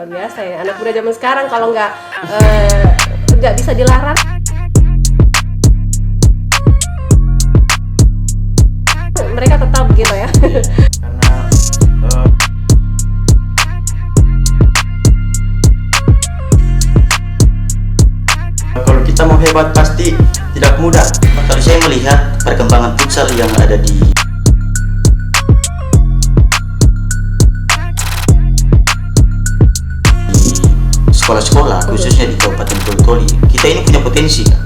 Luar biasa ya, anak muda zaman sekarang kalau nggak bisa dilarang, mereka tetap gitu ya. Karena kalau kita mau hebat pasti tidak mudah. Kalau saya melihat perkembangan futsal yang ada di sekolah-sekolah, khususnya di Kabupaten Toli-Toli, kita ini punya potensi, Kak.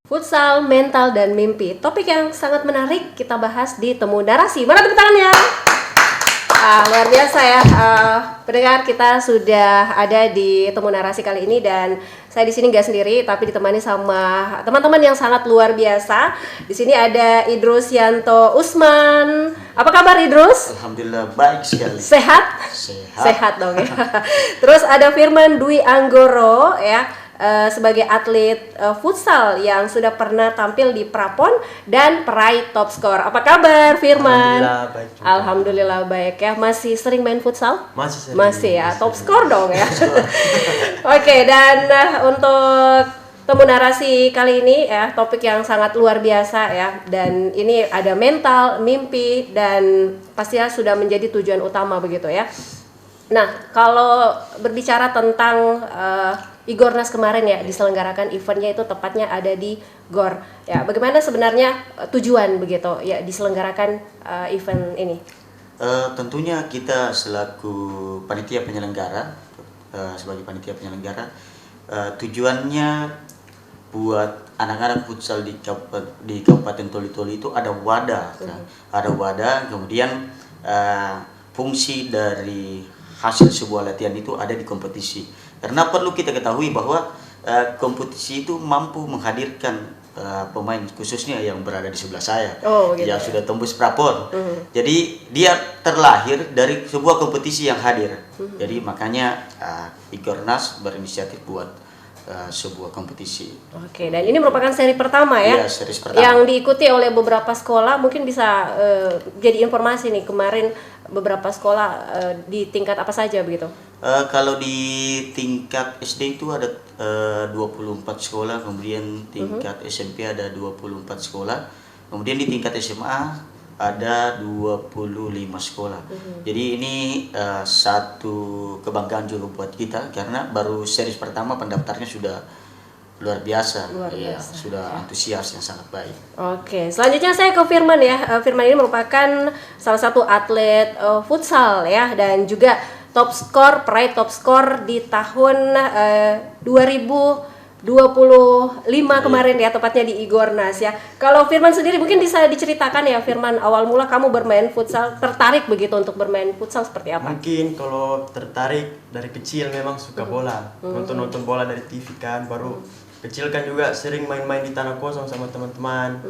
Futsal, mental, dan mimpi. Topik yang sangat menarik kita bahas di Temu Narasi. Mana tepuk tangannya? Luar biasa ya, pendengar, kita sudah ada di Temu Narasi kali ini dan saya di sini nggak sendiri, tapi ditemani sama teman-teman yang sangat luar biasa. Di sini ada Idrus Yanto Usman. Apa kabar Idrus? Alhamdulillah baik sekali. Sehat? Sehat dong ya. Terus ada Firman Dwi Anggoro ya. Sebagai atlet futsal yang sudah pernah tampil di Prapon dan peraih top skor. Apa kabar Firman? Alhamdulillah baik juga. Alhamdulillah baik ya. Masih sering main futsal? Masih sering. Masih ya, top skor dong ya. Oke, dan untuk Temu Narasi kali ini ya, topik yang sangat luar biasa ya. Dan ini ada mental, mimpi, dan pastinya sudah menjadi tujuan utama begitu ya. Nah, kalau berbicara tentang Igornas kemarin ya, diselenggarakan eventnya itu tepatnya ada di GOR. Ya, bagaimana sebenarnya tujuan begitu ya diselenggarakan event ini? Tentunya kita selaku panitia penyelenggara, sebagai panitia penyelenggara, tujuannya buat anak-anak futsal di Kabupaten Toli-Toli itu ada wadah, kan? Ada wadah, kemudian fungsi dari hasil sebuah latihan itu ada di kompetisi. Karena perlu kita ketahui bahwa kompetisi itu mampu menghadirkan pemain khususnya yang berada di sebelah saya, Gitu yang ya. sudah tembus Prapon. Jadi dia terlahir dari sebuah kompetisi yang hadir. Jadi makanya Igornas berinisiatif buat sebuah kompetisi. Oke, dan ini merupakan seri pertama ya? Iya, seri pertama. Yang diikuti oleh beberapa sekolah. Mungkin bisa jadi informasi nih, kemarin beberapa sekolah di tingkat apa saja begitu? Kalau di tingkat SD itu ada 24 sekolah, kemudian tingkat SMP ada 24 sekolah, kemudian di tingkat SMA ada 25 sekolah. Jadi ini satu kebanggaan juga buat kita karena baru seri pertama pendaftarnya sudah luar biasa. Ya, sudah antusias yang sangat baik. Oke, selanjutnya saya ke Firman ya. Firman ini merupakan salah satu atlet futsal ya, dan juga peraih top skor di tahun 2025 kemarin ya, tepatnya di Igornas ya. Kalau Firman sendiri mungkin bisa diceritakan ya Firman, awal mula kamu bermain futsal, tertarik begitu untuk bermain futsal seperti apa? Mungkin kalau tertarik dari kecil memang suka bola, nonton bola dari TV kan, baru kecil kan juga sering main-main di tanah kosong sama teman-teman.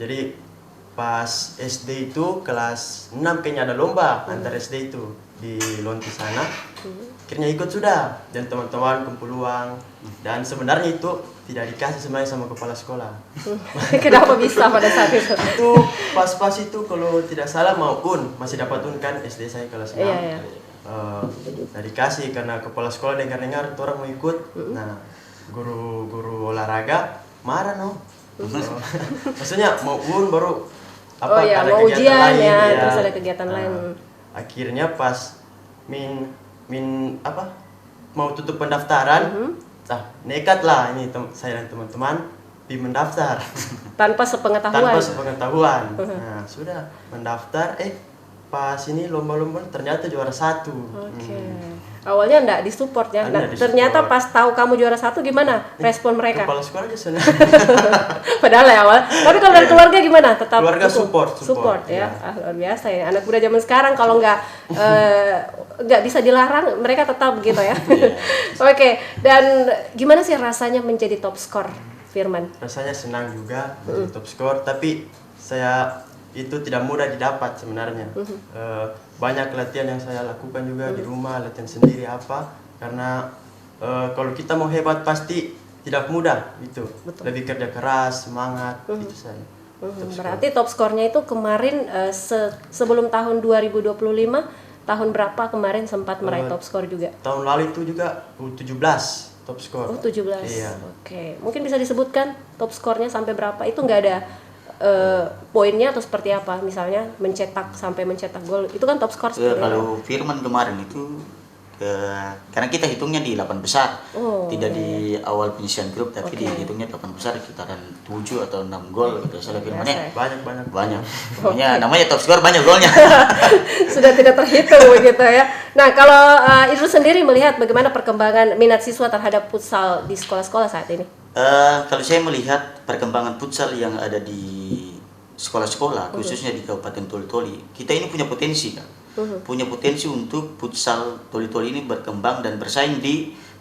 Jadi pas SD itu kelas 6 kayaknya ada lomba antar SD itu di Lonti sana. Akhirnya ikut sudah dan teman-teman kumpul uang, dan sebenarnya itu tidak dikasih sebenarnya sama kepala sekolah. Kenapa bisa pada saat itu? Itu pas-pas itu kalau tidak salah maupun masih dapat kan SD saya kelas 6. Iya. Tidak dikasih karena kepala sekolah dengar-dengar tuh orang mau ikut. Nah, guru olahraga marah no. Maksudnya mau baru ada mau kegiatan ujian lain, ya, ya. terus ada kegiatan lain. Akhirnya pas mau tutup pendaftaran, nekat lah ini saya dan teman-teman mendaftar Tanpa sepengetahuan. Nah, sudah mendaftar, pas ini lomba-lomba ternyata juara 1. Oke. Awalnya enggak disupport ya. Nah, ternyata pas tahu kamu juara 1 gimana respon mereka? Kepala sekolah aja sana. Padahal ya awal. Tapi kalau dari keluarga gimana? Tetap Keluarga dukung? support, ya. ya. Luar biasa ya. Anak muda zaman sekarang kalau nggak bisa dilarang, mereka tetap begitu ya. Oke. Dan gimana sih rasanya menjadi top skor, Firman? Rasanya senang juga menjadi top skor, tapi saya itu tidak mudah didapat sebenarnya. Banyak latihan yang saya lakukan juga di rumah, latihan sendiri karena kalau kita mau hebat pasti tidak mudah itu. Betul. Lebih kerja keras, semangat itu saya. Berarti top skornya itu kemarin sebelum tahun 2025, tahun berapa kemarin sempat meraih top skor juga? Tahun lalu itu juga U17 top skor. Oh, 17. Iya. Oke. Mungkin bisa disebutkan top skornya sampai berapa? Itu nggak ada poinnya atau seperti apa? Misalnya sampai mencetak gol. Itu kan top skor seperti Kalau Firman kemarin itu karena kita hitungnya di 8 besar. Tidak di awal penyisian grup, tapi dihitungnya 8 besar, sekitaran 7 atau 6 gol gitu salah Firmannya. Banyak. Namanya top skor, banyak golnya. Sudah tidak terhitung begitu ya. Nah, kalau Idrus sendiri melihat bagaimana perkembangan minat siswa terhadap futsal di sekolah-sekolah saat ini? Kalau saya melihat perkembangan futsal yang ada di sekolah-sekolah, khususnya di Kabupaten Toli-Toli, kita ini punya potensi kan. Punya potensi untuk futsal Toli-Toli ini berkembang dan bersaing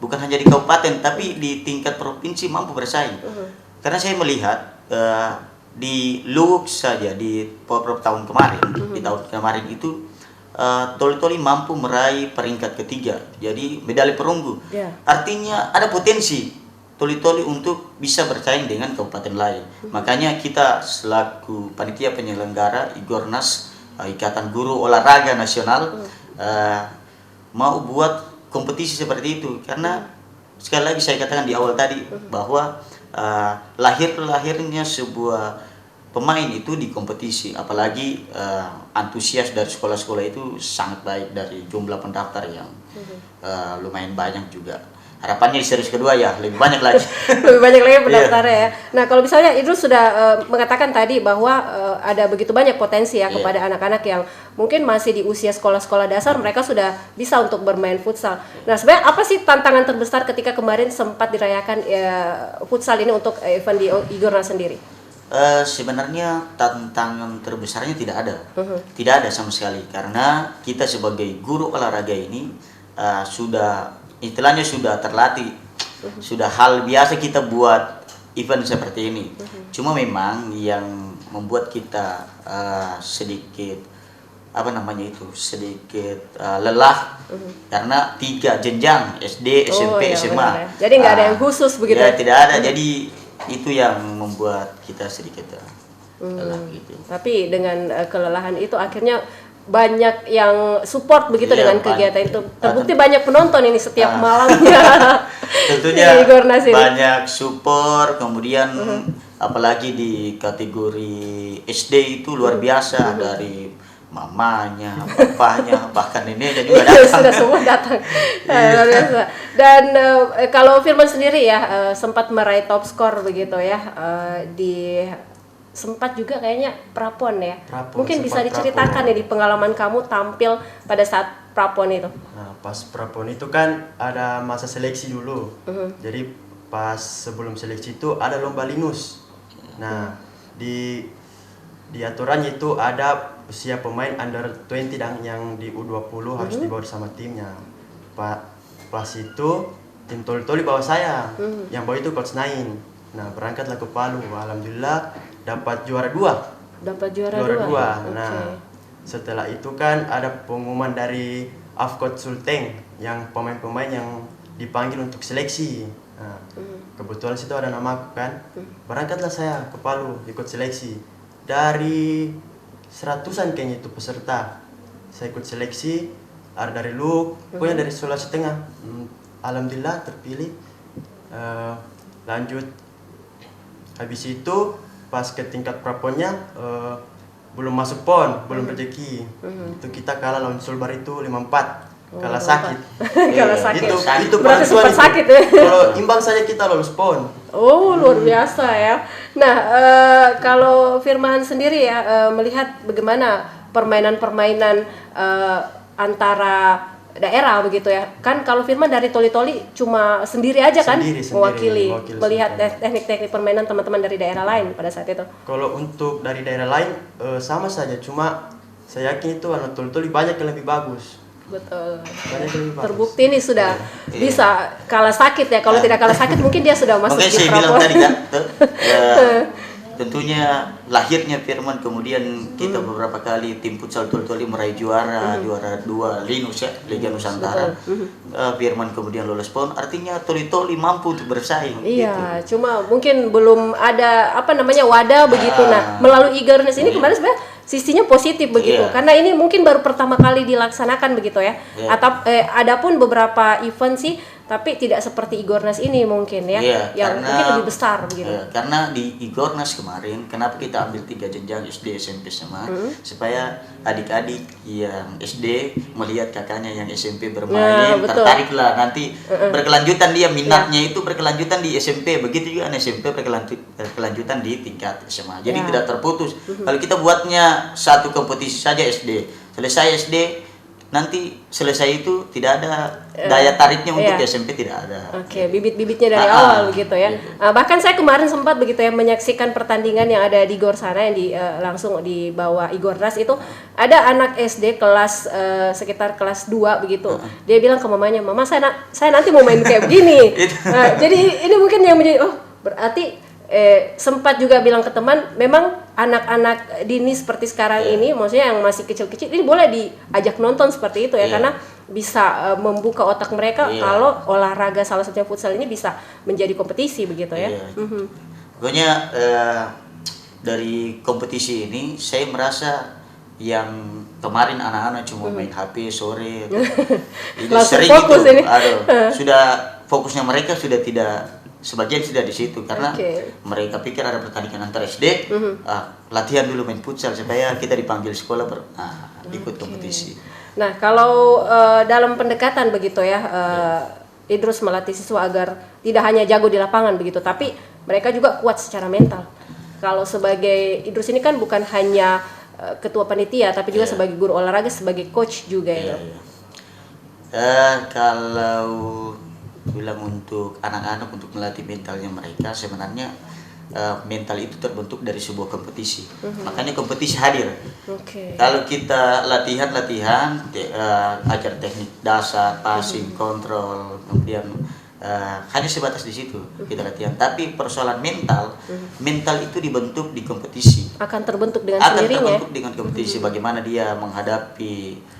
bukan hanya di kabupaten, tapi di tingkat provinsi mampu bersaing. Karena saya melihat di Luwuk saja di beberapa tahun kemarin, di tahun kemarin itu Toli-Toli mampu meraih peringkat ketiga, jadi medali perunggu. Artinya ada potensi Toli-Toli untuk bisa bersaing dengan kabupaten lain. Makanya kita selaku panitia penyelenggara Igornas, Ikatan Guru Olahraga Nasional, mau buat kompetisi seperti itu. Karena sekali lagi saya katakan di awal tadi bahwa lahirnya sebuah pemain itu di kompetisi, apalagi antusias dari sekolah-sekolah itu sangat baik, dari jumlah pendaftar yang lumayan banyak juga. Harapannya di series kedua ya lebih banyak lagi. Lebih banyak lagi pendaftarnya ya. Nah, kalau misalnya Idrus sudah mengatakan tadi bahwa ada begitu banyak potensi ya kepada anak-anak yang mungkin masih di usia sekolah-sekolah dasar, mereka sudah bisa untuk bermain futsal. Nah, sebenarnya apa sih tantangan terbesar ketika kemarin sempat dirayakan futsal ini untuk event di Igornas sendiri? Sebenarnya tantangan terbesarnya tidak ada. Tidak ada sama sekali, karena kita sebagai guru olahraga ini istilahnya sudah terlatih, sudah hal biasa kita buat event seperti ini. Cuma memang yang membuat kita sedikit lelah, karena 3 jenjang SD, SMP, SMA. Benar, ya. Jadi nggak ada yang khusus begitu? Ya, tidak ada. Jadi itu yang membuat kita sedikit lelah gitu. Tapi dengan kelelahan itu akhirnya banyak yang support begitu dengan kegiatan itu. Terbukti banyak penonton ini setiap malamnya. Tentunya banyak support, kemudian apalagi di kategori SD itu luar biasa, dari mamanya, bapaknya, bahkan neneknya juga datang. Sudah semua datang. Luar biasa. Dan kalau Firman sendiri ya sempat meraih top skor begitu ya sempat juga kayaknya prapon ya. Mungkin bisa diceritakan ya di pengalaman kamu tampil pada saat prapon itu. Nah, pas prapon itu kan ada masa seleksi dulu. Jadi pas sebelum seleksi itu ada lomba linus. Nah, di aturannya itu ada usia pemain under 20 dan yang di U20 harus dibawa sama timnya. Pas itu tim Toli-Toli bawa saya. Yang bawa itu Coach Nain. Nah, berangkatlah ke Palu. Alhamdulillah dapat juara 2. Dapat juara 2. Nah, setelah itu kan ada pengumuman dari Afkot Sulteng yang pemain-pemain yang dipanggil untuk seleksi. Nah, kebetulan situ ada namaku kan. Berangkatlah saya ke Palu ikut seleksi. Dari 100-an kayaknya itu peserta. Saya ikut seleksi, ada dari Luwuk, pokoknya dari Sulawesi Tengah. Alhamdulillah terpilih. Lanjut. Habis itu pas ke tingkat praponnya belum masuk PON, belum rezeki. Itu kita kalah lawan Sulbar itu 5-4. Kalah sakit. Kalah sakit. Itu berarti sempat sakit ya. Kalau imbang saja kita lolos PON. Oh, luar biasa ya. Nah, kalau Firman sendiri ya melihat bagaimana permainan-permainan antara daerah begitu ya. Kan kalau Firman dari Toli-Toli cuma sendiri aja kan mewakili melihat teknik-teknik permainan teman-teman dari daerah lain pada saat itu. Kalau untuk dari daerah lain sama saja, cuma saya yakin itu anak Toli-Toli banyak yang lebih bagus. Betul. Banyak yang lebih bagus. Terbukti ini sudah bisa kalah sakit ya. Kalau tidak kalah sakit mungkin dia sudah masuk di Prapon. Mungkin saya bilang tadi kan tentunya lahirnya Firman, kemudian kita beberapa kali tim futsal Toli meraih juara 2 Linus ya, Liga Nusantara. Firman kemudian lolos PON, artinya Toli mampu untuk bersaing. Iya, gitu. cuma mungkin belum ada wadah begitu. Nah, melalui e-governance ini kemarin sebenarnya sisinya positif begitu. Iya. Karena ini mungkin baru pertama kali dilaksanakan begitu ya. Iya. Atau adapun beberapa event sih, tapi tidak seperti e-governance ini mungkin ya, Iya, yang mungkin lebih besar begitu. Karena di Igornas kemarin, kenapa kita ambil 3 jenjang SD, SMP, SMA, supaya adik-adik yang SD melihat kakaknya yang SMP bermain, betul. tertariklah nanti berkelanjutan dia minatnya itu berkelanjutan di SMP, begitu juga SMP berkelanjutan di tingkat SMA. Jadi tidak terputus. Kalau kita buatnya satu kompetisi saja SD, selesai SD nanti selesai itu tidak ada daya tariknya untuk SMP, tidak ada. Oke, bibit-bibitnya dari awal begitu ya. Bahkan saya kemarin sempat begitu ya menyaksikan pertandingan yang ada di Gor sana yang langsung di bawah Igornas itu ada anak SD kelas sekitar kelas 2 begitu. Dia bilang ke mamanya, "Mama, saya nanti mau main kayak begini." Jadi ini mungkin yang menjadi berarti sempat juga bilang ke teman, memang anak-anak dini seperti sekarang ini, maksudnya yang masih kecil-kecil ini boleh diajak nonton seperti itu ya, karena bisa membuka otak mereka kalau olahraga salah satunya futsal ini bisa menjadi kompetisi begitu ya. Pokoknya dari kompetisi ini saya merasa yang kemarin anak-anak cuma main HP sore, itu Langsung sering fokus itu, ini. sudah fokusnya mereka sudah tidak. Sebagian sudah di situ karena mereka pikir ada pertandingan antar SD, latihan dulu main futsal supaya kita dipanggil sekolah ikut kompetisi. Nah, kalau dalam pendekatan begitu ya, Idrus melatih siswa agar tidak hanya jago di lapangan begitu, tapi mereka juga kuat secara mental. Kalau sebagai Idrus ini kan bukan hanya ketua panitia, tapi juga sebagai guru olahraga, sebagai coach juga itu. Kalau bilang untuk anak-anak untuk melatih mentalnya mereka, sebenarnya mental itu terbentuk dari sebuah kompetisi. Makanya kompetisi hadir. Kalau kita latihan ajar teknik dasar, passing, kontrol, kemudian hanya sebatas di situ kita latihan. Tapi persoalan mental itu dibentuk di kompetisi. Akan terbentuk dengan sendirinya. Akan terbentuk dengan kompetisi. Bagaimana dia menghadapi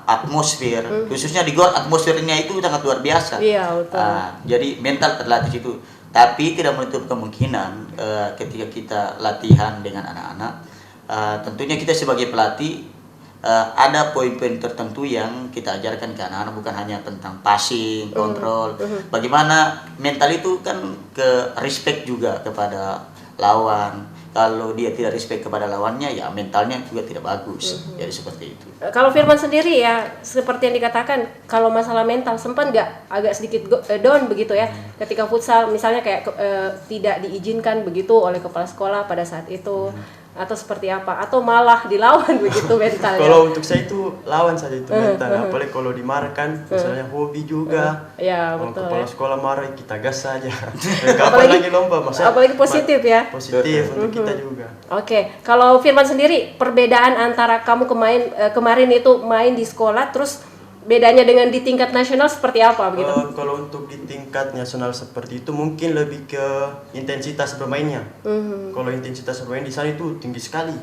atmosfer, khususnya di gor atmosfernya itu sangat luar biasa. Iya, betul. Jadi mental terlatih itu, tapi tidak menutup kemungkinan ketika kita latihan dengan anak-anak, tentunya kita sebagai pelatih ada poin-poin tertentu yang kita ajarkan ke anak-anak, bukan hanya tentang passing, kontrol. Bagaimana mental itu kan ke respect juga kepada lawan. Kalau dia tidak respect kepada lawannya, ya mentalnya juga tidak bagus. Jadi seperti itu. Kalau Firman sendiri ya, seperti yang dikatakan, kalau masalah mental sempat nggak agak sedikit down begitu ya, ketika futsal misalnya kayak tidak diizinkan begitu oleh kepala sekolah pada saat itu, atau seperti apa, atau malah dilawan begitu mentalnya? Kalau untuk saya itu lawan saja itu mental, apalagi kalau dimarahkan, misalnya hobi juga. Ya, kalau betul. kepala sekolah marah, kita gas saja. Kapan lagi lomba, apalagi positif ya. Positif untuk kita juga. Oke, kalau Firman sendiri, perbedaan antara kamu kemarin itu main di sekolah, terus bedanya dengan di tingkat nasional seperti apa begitu? Kalau untuk di tingkat nasional seperti itu mungkin lebih ke intensitas bermainnya. Kalau intensitas bermain di sana itu tinggi sekali.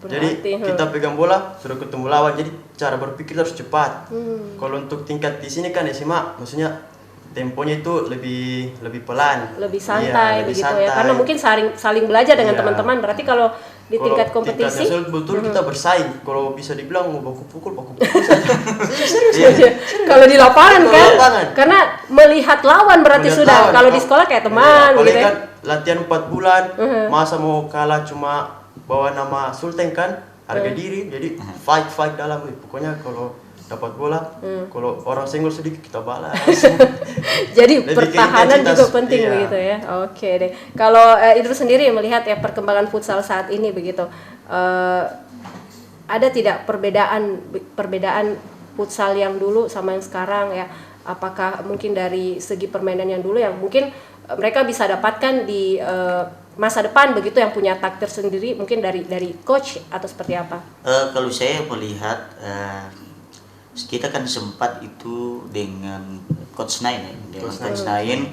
Jadi kita pegang bola sudah ketemu lawan, jadi cara berpikir harus cepat. Kalau untuk tingkat di sini kan SMA, maksudnya temponya itu lebih pelan, lebih santai lebih begitu santai. ya, karena mungkin saling belajar dengan teman-teman. Berarti kalau di tingkat kompetisi, tingkat nasional betul kita bersaing. Kalau bisa dibilang mau baku pukul saja. kalau di lapangan Kalau kan, lapangan. karena melihat lawan berarti Melihat sudah. lawan. Kalau di sekolah kayak teman Apalagi gitu ya. kan latihan 4 bulan, masa mau kalah cuma bawa nama Sultan kan, harga diri, jadi fight dalam. Pokoknya kalau dapat bola, kalau orang senggol sedikit kita balas. Jadi Lebih ke pertahanan intensitas, juga penting iya. begitu ya. Oke deh. Kalau Idrus sendiri melihat ya perkembangan futsal saat ini begitu, ada tidak perbedaan futsal yang dulu sama yang sekarang ya? Apakah mungkin dari segi permainan yang dulu yang mungkin mereka bisa dapatkan di masa depan begitu, yang punya taktik sendiri mungkin dari coach atau seperti apa? Kalau saya melihat kita kan sempat itu dengan Coach Nain ya, dengan Coach Nain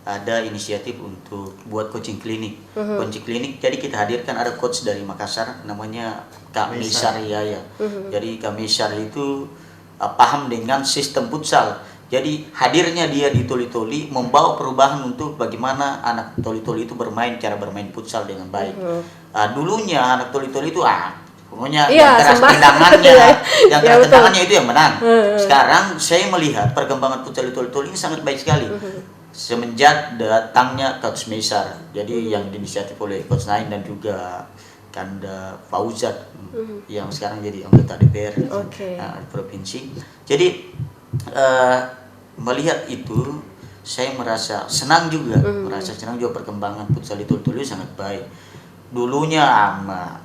ada inisiatif untuk buat coaching klinik. Coaching klinik, jadi kita hadirkan ada coach dari Makassar namanya Kak Misar Yaya. Jadi Kak Misar itu paham dengan sistem futsal. Jadi hadirnya dia di Toli-Toli membawa perubahan untuk bagaimana anak Toli-Toli itu cara bermain futsal dengan baik. Dulunya anak Toli-Toli itu pokoknya yang keras tendangannya, yang keras tendangannya itu yang menang. Sekarang saya melihat perkembangan futsal di Toli-Toli ini sangat baik sekali. Semenjak datangnya Coach Mesar, jadi yang diinisiatif oleh Coach Nain dan juga Kanda Fauzat yang sekarang jadi anggota DPR provinsi. Jadi melihat itu saya merasa senang juga, perkembangan futsal di Toli-Toli sangat baik. Dulunya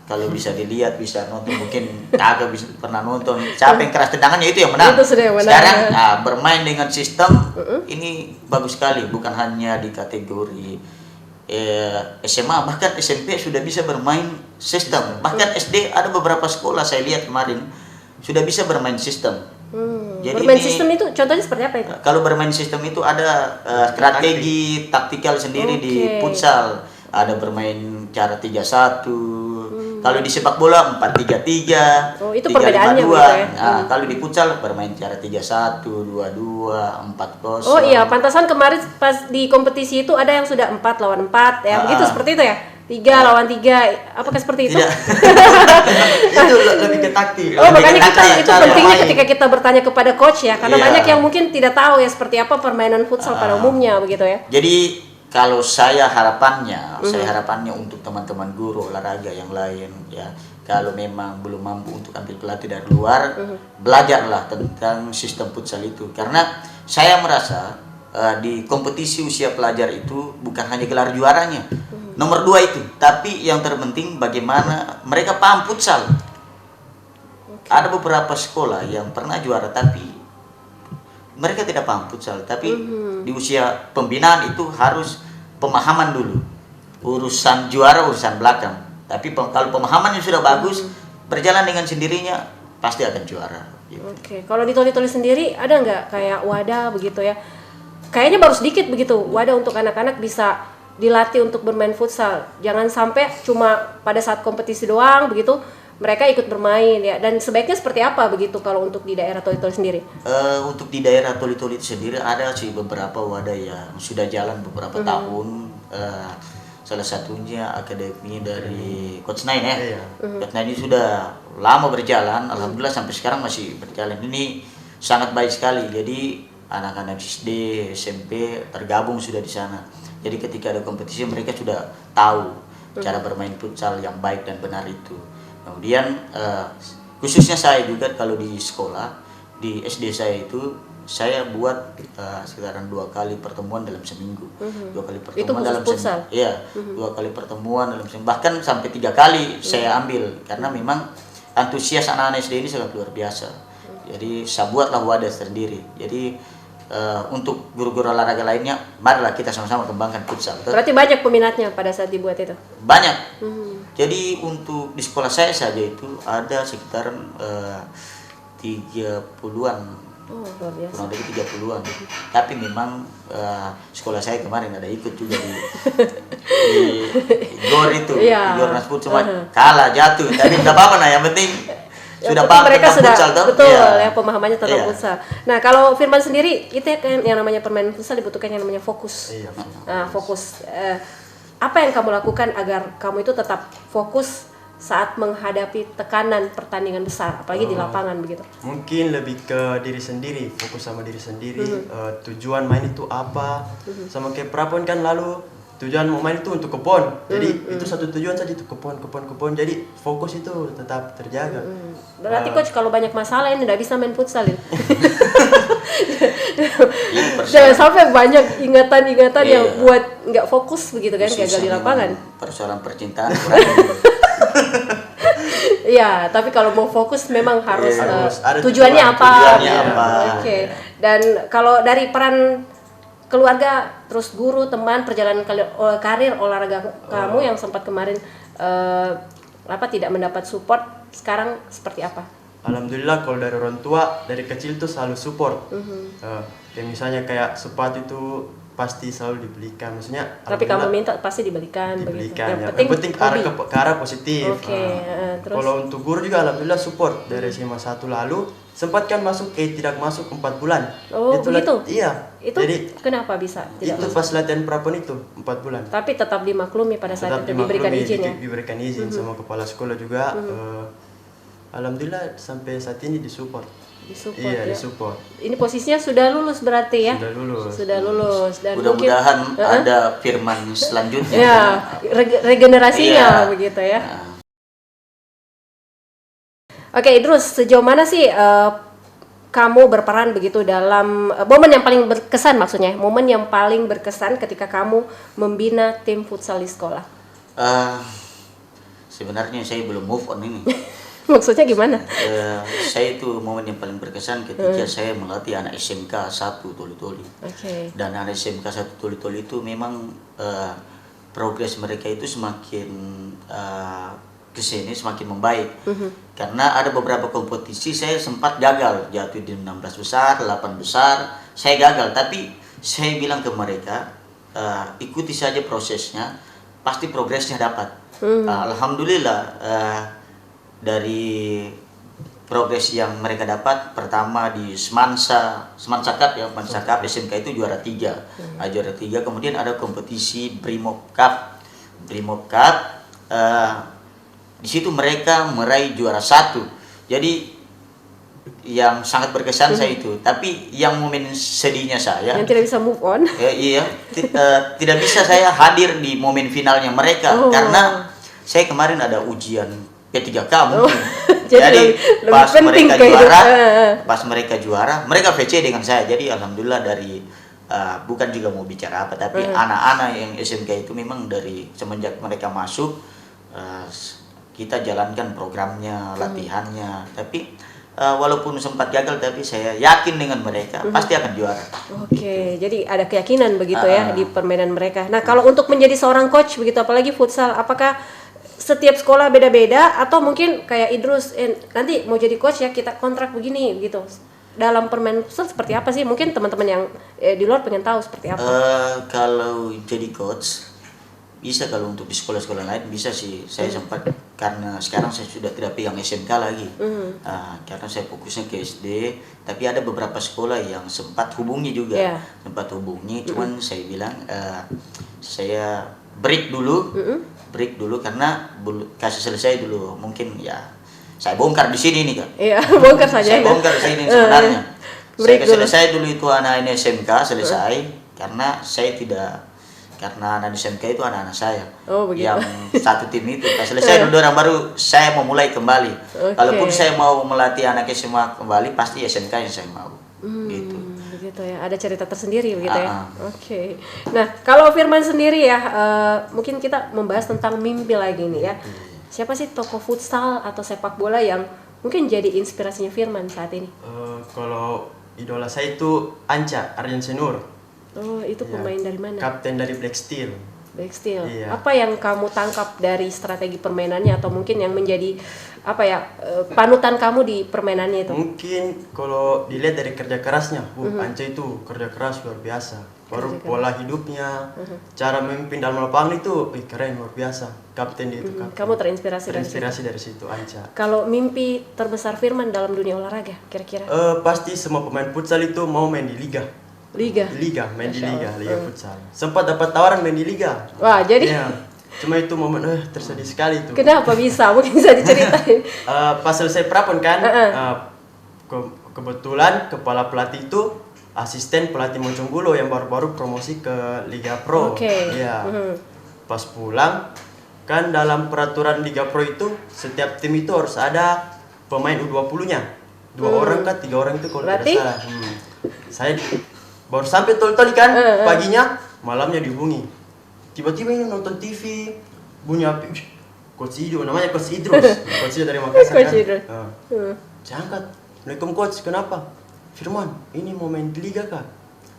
kalau bisa dilihat, bisa nonton, mungkin kagak bisa pernah nonton, siapa yang keras tendangannya itu yang menang. Sekarang bermain dengan sistem ini bagus sekali, bukan hanya di kategori SMA, bahkan SMP sudah bisa bermain sistem, bahkan SD ada beberapa sekolah saya lihat kemarin sudah bisa bermain sistem. Jadi bermain sistem itu contohnya seperti apa itu? Kalau bermain sistem itu ada strategi taktikal sendiri di futsal. Ada bermain cara 3-1. Kalau di sepak bola 4-3-3. Itu perbedaannya gitu ya. Kalau di futsal bermain cara 3-1, 2-2, 4-0. Oh iya, pantasan kemarin pas di kompetisi itu ada yang sudah 4 lawan 4 ya. Begitu seperti itu ya? 3 lawan 3, apakah seperti itu? Tidak. Itu lebih ke taktik. Makanya itu pentingnya ketika kita bertanya kepada coach ya, karena banyak yang mungkin tidak tahu ya seperti apa permainan futsal pada umumnya begitu ya. Jadi kalau saya harapannya untuk teman-teman guru olahraga yang lain ya, kalau memang belum mampu untuk ambil pelatih dari luar, belajarlah tentang sistem futsal itu. Karena saya merasa di kompetisi usia pelajar itu bukan hanya gelar juaranya, nomor 2 itu, tapi yang terpenting bagaimana mereka paham futsal. Ada beberapa sekolah yang pernah juara tapi mereka tidak paham futsal, tapi di usia pembinaan itu harus pemahaman dulu. Urusan juara urusan belakang. Tapi kalau pemahamannya sudah bagus, berjalan dengan sendirinya pasti akan juara. Gitu. Kalau di Toli-Toli sendiri ada nggak kayak wadah begitu ya? Kayaknya baru sedikit begitu wadah untuk anak-anak bisa dilatih untuk bermain futsal. Jangan sampai cuma pada saat kompetisi doang begitu. Mereka ikut bermain ya, dan sebaiknya seperti apa begitu kalau untuk di daerah Toli-Toli sendiri? Untuk di daerah Toli-Toli sendiri ada sih beberapa wadah yang sudah jalan beberapa tahun. Salah satunya akademi dari Coach Nain ya. Coach Nain ini sudah lama berjalan, alhamdulillah sampai sekarang masih berjalan. Ini sangat baik sekali. Jadi anak-anak SD, SMP tergabung sudah di sana. Jadi ketika ada kompetisi mereka sudah tahu cara bermain futsal yang baik dan benar itu. Kemudian khususnya saya juga kalau di sekolah, di SD saya itu saya buat sekarang 2 kali pertemuan dalam seminggu. 2 kali pertemuan dalam seminggu. Iya, 2 kali pertemuan dalam seminggu. Bahkan sampai 3 kali saya ambil karena memang antusias anak-anak SD ini sangat luar biasa. Jadi saya buatlah wadah sendiri. Jadi untuk guru-guru olahraga lainnya, marilah kita sama-sama kembangkan futsal. Berarti banyak peminatnya pada saat dibuat itu? Banyak. Jadi untuk di sekolah saya saja itu ada sekitar 30-an. Luar biasa. Kurang lebih 30-an. Tapi memang sekolah saya kemarin ada ikut juga di GOR itu, GOR Nasbut, cuma kalah jatuh. Tapi tidak apa-apa, yang penting sudah paham mereka tentang futsal, ya pemahamannya tentang futsal. Nah, kalau Firman sendiri itu kan yang namanya permainan futsal dibutuhkan yang namanya fokus. Fokus. Apa yang kamu lakukan agar kamu itu tetap fokus saat menghadapi tekanan pertandingan besar, apalagi di lapangan begitu? Mungkin lebih ke diri sendiri, fokus sama diri sendiri. Tujuan main itu apa? Sama kayak Prapon kan lalu tujuan mau main itu untuk ke PON. Jadi itu satu tujuan saja, itu ke PON. Jadi fokus itu tetap terjaga. Berarti coach kalau banyak masalah ini tidak bisa main futsal ini. Jangan sampai banyak ingatan-ingatan yang buat nggak fokus begitu kan, gagal di lapangan. Persoalan percintaan. Iya, tapi kalau mau fokus memang harus ada tujuannya apa. Oke. Dan kalau dari peran keluarga, terus guru, teman, perjalanan karir olahraga kamu yang sempat kemarin tidak mendapat support, sekarang seperti apa? Alhamdulillah kalau dari orang tua dari kecil tuh selalu support. Kayak misalnya kayak sepatu itu pasti selalu dibelikan. Maksudnya Tapi kamu alhamdulillah minta pasti dibelikan begitu. dibelikan. Yang Ya. penting, Yang penting arah hobi. ke arah positif. Oke, terus? Kalau untuk guru juga alhamdulillah support dari SMA 1 lalu sempat kan masuk tidak masuk 4 bulan. Oh, begitu? Iya. Itu Jadi kenapa bisa tidak itu masuk? pas latihan prapon itu 4 bulan. Tapi tetap dimaklumi pada saat Tetap itu diberikan dimaklumi, izin ya. diberikan izin sama kepala sekolah juga. Alhamdulillah sampai saat ini disupport. Disupport Iya, ya. disupport. Ini posisinya sudah lulus berarti ya? Sudah lulus. Sudah lulus dan Mudah-mudahan mungkin ada firman selanjutnya. ya regenerasinya Iya. begitu ya. Nah, Oke, Idrus, sejauh mana sih kamu berperan begitu dalam momen yang paling berkesan, maksudnya momen yang paling berkesan ketika kamu membina tim futsal di sekolah? sebenarnya saya belum move on ini. Maksudnya gimana? Saya itu momen yang paling berkesan ketika saya melatih anak SMK 1 Toli-Toli. Oke. Dan anak SMK 1 Toli-Toli itu memang progres mereka itu semakin kesini semakin membaik. Karena ada beberapa kompetisi saya sempat gagal, jatuh di 16 besar, 8 besar, saya gagal. Tapi saya bilang ke mereka, ikuti saja prosesnya, pasti progresnya dapat. Alhamdulillah dari progres yang mereka dapat, pertama di Semansa Cup ya, Semansa Cup SMK itu juara 3. Juara 3, kemudian ada kompetisi Brimob Cup. Brimob Cup di situ mereka meraih juara 1. Jadi yang sangat berkesan saya itu. Tapi yang momen sedihnya saya, Yang tidak bisa move on. iya, tidak bisa saya hadir di momen finalnya mereka karena saya kemarin ada ujian P3K mungkin. Jadi lebih pas penting mereka ke hidup. juara, mereka VC dengan saya. Jadi alhamdulillah dari bukan juga mau bicara apa, tapi anak-anak yang SMK itu memang dari semenjak mereka masuk kita jalankan programnya, latihannya. Tapi walaupun sempat gagal, tapi saya yakin dengan mereka pasti akan juara. Oke, jadi ada keyakinan begitu ya di permainan mereka. Nah, kalau untuk menjadi seorang coach begitu, apalagi futsal, apakah setiap sekolah beda-beda atau mungkin kayak Idrus nanti mau jadi coach ya kita kontrak begini gitu? Dalam permainan futsal seperti apa sih? Mungkin teman-teman yang di luar pengen tahu seperti apa. Kalau jadi coach bisa, kalau untuk di sekolah-sekolah lain bisa sih. Saya sempat, karena sekarang saya sudah tidak pegang SMK lagi, karena saya fokusnya ke SD. Tapi ada beberapa sekolah yang sempat hubungi juga, sempat hubungi. Cuman saya bilang saya break dulu karena kasih selesai dulu. Mungkin ya saya bongkar di sini nih Kak. Iya, bongkar saja. Saya bongkar di sini sebenarnya. Break Saya dulu. selesai dulu itu anak ini SMK selesai, karena saya tidak, karena anak SMK itu anak-anak saya. Oh, begitu. Yang satu tim itu pas selesai dulu orang baru saya mau mulai kembali. Oke. Kalaupun saya mau melatih anak SMA kembali, pasti SMK yang saya mau. Gitu. Begitu ya, ada cerita tersendiri begitu ya. Ah. Oke. Nah, kalau Firman sendiri ya, mungkin kita membahas tentang mimpi lagi nih ya. Siapa sih tokoh futsal atau sepak bola yang mungkin jadi inspirasinya Firman saat ini? Kalau idola saya itu Anca Aryan Senur. Oh, itu Iya. pemain dari mana? Kapten dari Black Steel. Black Steel. Iya. Apa yang kamu tangkap dari strategi permainannya atau mungkin yang menjadi apa ya panutan kamu di permainannya itu? Mungkin kalau dilihat dari kerja kerasnya, Anca itu kerja keras luar biasa. Baru pola hidupnya, cara memimpin dalam lapangan itu keren, luar biasa. Kapten dia itu kapten. Kamu terinspirasi dari situ. Terinspirasi dari situ Anca. Kalau mimpi terbesar Firman dalam dunia olahraga kira-kira? Pasti semua pemain futsal itu mau main di liga. Liga. Main di liga futsal. Sempat dapat tawaran main di liga. Wah, jadi Iya. Cuma itu momen tersedih sekali itu. kenapa bisa? Mungkin bisa diceritain. Pas selesai prapon kan, kebetulan kepala pelatih itu asisten pelatih Monconggulo yang baru-baru promosi ke Liga Pro. Oke. Iya. Pas pulang kan dalam peraturan Liga Pro itu setiap tim itu harus ada pemain U20-nya. 2 orang kan, 3 orang itu kalau Berarti? tidak salah. Saya baru sampai tol-tol kan paginya, malamnya dihubungi. Tiba-tiba ini nonton TV, bunyi HP. Coach Ido, namanya Coach Idrus. Coach Ido dari Makassar Coach kan. Idrus. Saya angkat. Assalamualaikum Coach, kenapa? Firman, ini mau main di Liga kah?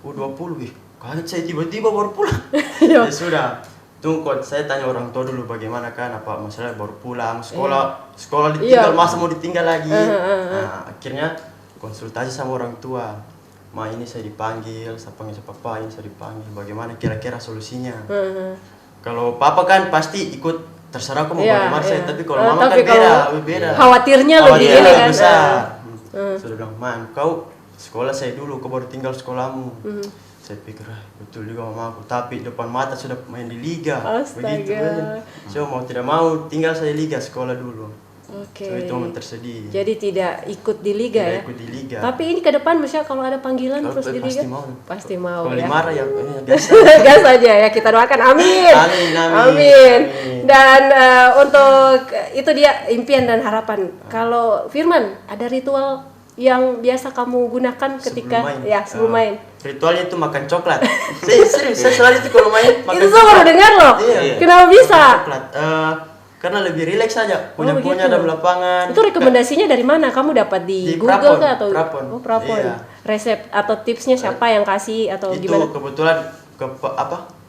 U20. Kaget saya tiba-tiba baru pulang. Ya sudah. Tunggu Coach, saya tanya orang tua dulu bagaimana kan, apa masalah baru pulang, sekolah ditinggal, masa mau ditinggal lagi. Nah, akhirnya konsultasi sama orang tua. ini saya dipanggil, saya panggil papa, ini saya dipanggil, bagaimana kira-kira solusinya. Kalau papa kan pasti ikut, terserah aku mau bagaimana saya, tapi kalau mama tapi kan beda, lebih beda. Khawatirnya lebih Khawatirnya ini kan. besar. Sudah bilang, man, kau sekolah saya dulu, kau baru tinggal sekolahmu. Saya pikir, betul juga mama aku, tapi depan mata sudah main di liga. Astaga. Begitu aja. So mau tidak mau tinggal saya liga sekolah dulu. Oke. So itu momen tersedih. Jadi tidak ikut di liga Tidak ya. ikut di liga. Tapi ini ke depan misalnya kalau ada panggilan Kalau terus di liga pasti mau. pasti mau Kalau ya. dimarah ya, gas. Gas aja ya, kita doakan amin. Amin, amin. Amin. Dan untuk itu dia impian dan harapan. Kalau Firman, ada ritual yang biasa kamu gunakan ketika sebelum main. Ritualnya itu makan coklat. Serius, saya selalu itu kalau main makan Itu saya baru dengar loh. Iya. Kenapa bisa? Makan coklat. Karena lebih rileks saja. Punya begitu. dalam lapangan. Itu rekomendasinya dari mana? Kamu dapat di Google Prapon, kah atau Prapon. Oh, Prapon. Iya. Resep atau tipsnya siapa yang kasih atau Itu gimana? kebetulan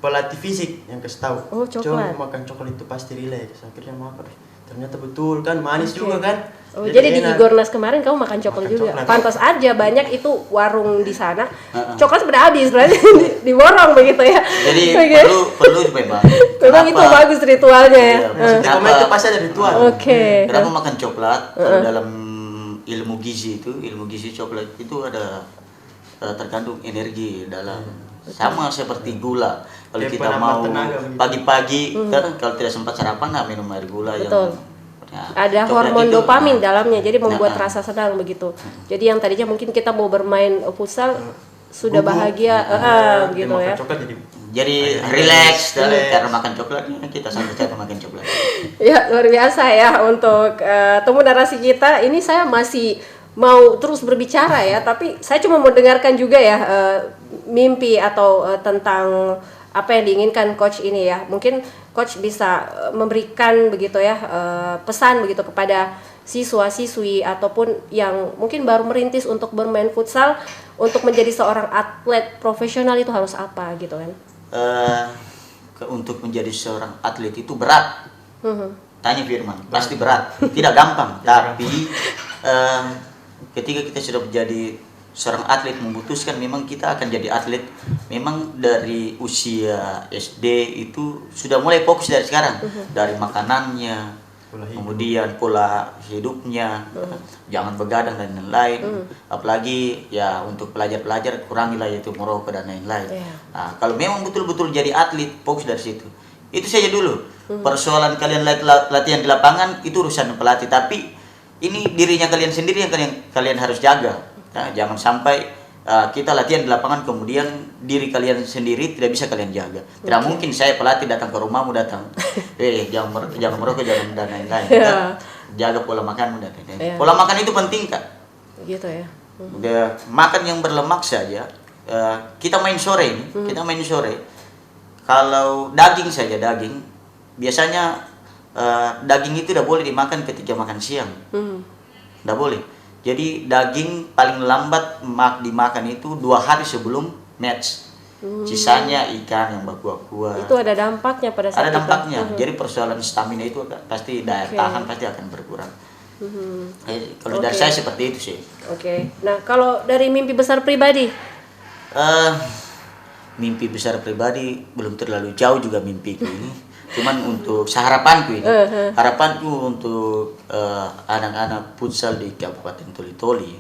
pelatih fisik yang kasih tahu. Oh, coklat. Coba makan coklat itu pasti rileks. Akhirnya makan. Ternyata betul kan, manis juga kan. Oh, jadi di enak. Igornas kemarin kamu makan coklat Makan juga. coklat. Pantas aja banyak itu warung di sana. Coklat sudah habis berarti diborong begitu ya. Jadi Oke. perlu memang. Memang itu bagus ritualnya ya. Iya, maksudnya Rekomend itu pasti ada ritual. Oke. Kenapa makan coklat? Kalau dalam ilmu gizi coklat itu ada terkandung energi dalam, sama seperti gula. Kalau Kayak kita penambah mau tenaga begitu. pagi-pagi kan kalau tidak sempat sarapan, minum air gula Betul. ya, Ada coklat hormon itu, dopamin dalamnya, jadi membuat rasa senang begitu. Jadi yang tadinya mungkin kita mau bermain futsal sudah bahagia, gitu makan ya. coklat jadi relax karena makan coklat, kita santai-santai makan coklat. Ya, luar biasa ya untuk temu narasi kita. Ini saya masih mau terus berbicara ya, tapi saya cuma mau dengarkan juga ya mimpi atau tentang apa yang diinginkan coach ini ya. Mungkin coach bisa memberikan begitu ya pesan begitu kepada siswa-siswi ataupun yang mungkin baru merintis untuk bermain futsal, untuk menjadi seorang atlet profesional itu harus apa gitu kan. Untuk menjadi seorang atlet itu berat. Tanya Firman, pasti berat, tidak gampang. Tapi ketika kita sudah menjadi seorang atlet, memutuskan memang kita akan jadi atlet, memang dari usia SD itu sudah mulai fokus dari sekarang, dari makanannya, kemudian pola hidupnya, jangan begadang dan lain-lain. Apalagi ya untuk pelajar-pelajar kurangilah yaitu merokok dan lain-lain. Nah, kalau memang betul-betul jadi atlet, fokus dari situ. Itu saja dulu. Persoalan kalian latihan di lapangan itu urusan pelatih, tapi ini dirinya kalian sendiri yang kalian harus jaga. Nah, jangan sampai kita latihan di lapangan kemudian diri kalian sendiri tidak bisa kalian jaga. Tidak mungkin saya pelatih datang ke rumahmu datang, jangan merokok, jangan dan lain-lain. Jaga pola makanmu dan lain-lain. Pola makan itu penting Kak. Gitu ya. Makan yang berlemak saja. Kita main sore ini, Kalau daging saja biasanya daging itu tidak boleh dimakan ketika makan siang. Tidak boleh. Jadi daging paling lambat dimakan itu 2 hari sebelum match. Sisanya ikan yang berkuah-kuah. Itu ada dampaknya pada saat Ada dampaknya. Jadi persoalan stamina itu pasti daya tahan pasti akan berkurang. Kalau dari saya seperti itu sih. Oke. Nah, kalau dari mimpi besar pribadi? Mimpi besar pribadi belum terlalu jauh juga mimpiku ini. Cuman untuk harapanku ini, harapanku untuk anak-anak futsal di Kabupaten Toli-Toli,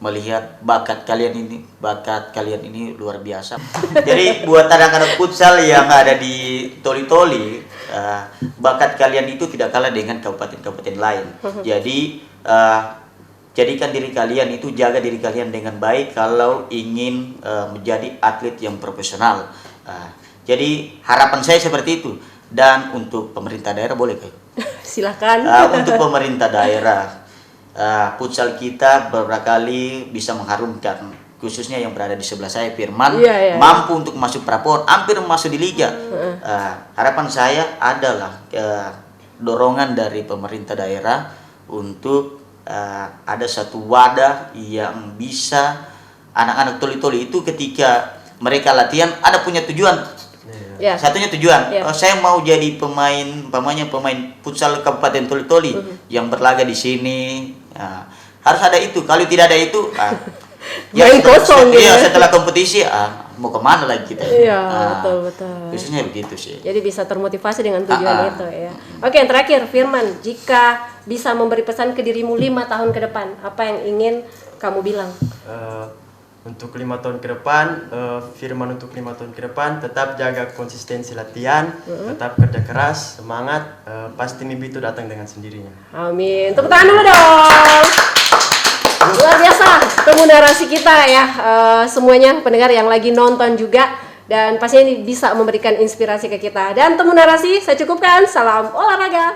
melihat bakat kalian ini luar biasa. Jadi buat anak-anak futsal yang ada di Toli-Toli, bakat kalian itu tidak kalah dengan kabupaten-kabupaten lain. Jadi jadikan diri kalian itu, jaga diri kalian dengan baik kalau ingin menjadi atlet yang profesional. Jadi harapan saya seperti itu. Dan untuk pemerintah daerah boleh Kak? Silakan. Untuk pemerintah daerah, futsal kita beberapa kali bisa mengharumkan, khususnya yang berada di sebelah saya Firman, mampu untuk masuk Prapon, hampir masuk di liga. Harapan saya adalah dorongan dari pemerintah daerah untuk ada satu wadah yang bisa anak-anak Toli-Toli itu ketika mereka latihan ada punya tujuan. Satunya tujuan, saya mau jadi pemain futsal Kabupaten Toli-Toli yang berlaga di sini. Harus ada itu. Kalau tidak ada itu, Main kosong gitu Iya, ya. setelah kompetisi mau kemana lagi kita? Iya, Ah, betul. Biasanya begitu sih. Jadi bisa termotivasi dengan tujuan Ah, ah. itu ya. Oke, yang terakhir Firman, jika bisa memberi pesan ke dirimu 5 tahun ke depan, apa yang ingin kamu bilang? Untuk 5 tahun ke depan, Firman untuk 5 tahun ke depan tetap jaga konsistensi latihan, tetap kerja keras, semangat, pasti mimpi itu datang dengan sendirinya. Amin. Tepuk tangan dulu dong. Luar biasa temu narasi kita ya. Semuanya pendengar yang lagi nonton juga, dan pastinya ini bisa memberikan inspirasi ke kita. Dan temu narasi saya cukupkan. Salam olahraga.